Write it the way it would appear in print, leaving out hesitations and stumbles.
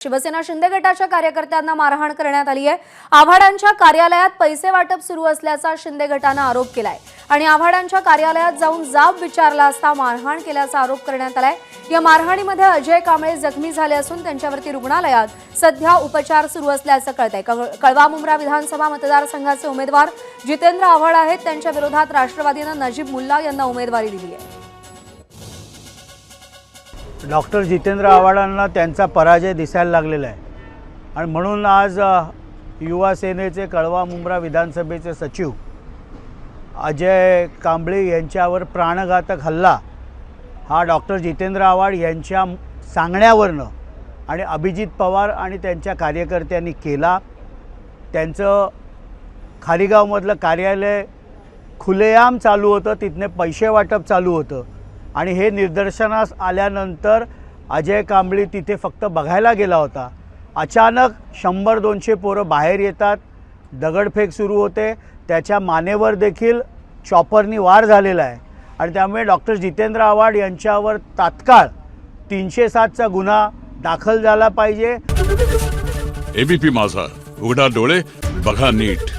शिवसेना शिंदे गटाच्या कार्यकर्त्यांना मारहाण करण्यात आली आहे। आव्हाडांच्या कार्यालयात पैसे वाटप सुरू असल्याचा शिंदे गटाने आरोप केलाय आणि आव्हाडांच्या कार्यालयात जाऊन जाब विचारला असता मारहाण केल्याचा आरोप करण्यात आलाय। या मारहाणीमध्ये अजय कांबळे जखमी झाले असून त्यांच्यावरती रुग्णालयात सध्या उपचार सुरू असल्याचं कळतंय। कळवा मुंब्रा विधानसभा मतदारसंघाचे उमेदवार जितेंद्र आव्हाड आहेत, त्यांच्या विरोधात राष्ट्रवादीने नजीब मुल्ला यांना उमेदवारी दिली आहे। डॉक्टर जितेंद्र आव्हाडांना त्यांचा पराजय दिसायला लागलेला आहे आणि म्हणून आज युवा सेनेचे कळवा मुंब्रा विधानसभेचे सचिव अजय कांबळे यांच्यावर प्राणघातक हल्ला हा डॉक्टर जितेंद्र आव्हाड यांच्या सांगण्यावरनं आणि अभिजित पवार आणि त्यांच्या कार्यकर्त्यांनी केला। त्यांचं खारीगावमधलं कार्यालय खुलेआम चालू होतं, तिथने पैसे वाटप चालू होतं आणि हे निदर्शनास आल्यानंतर अजय कांबळे तिथे फक्त बघायला गेला होता। अचानक 100-200 पोरं बाहेर येतात, दगडफेक सुरू होते, त्याच्या मानेवर देखील चॉपरनी वार झालेला आहे आणि त्यामुळे डॉक्टर जितेंद्र आव्हाड यांच्यावर तात्काळ 307चा गुन्हा दाखल झाला पाहिजे। एबीपी माझा, उघडा डोळे बघा नीट।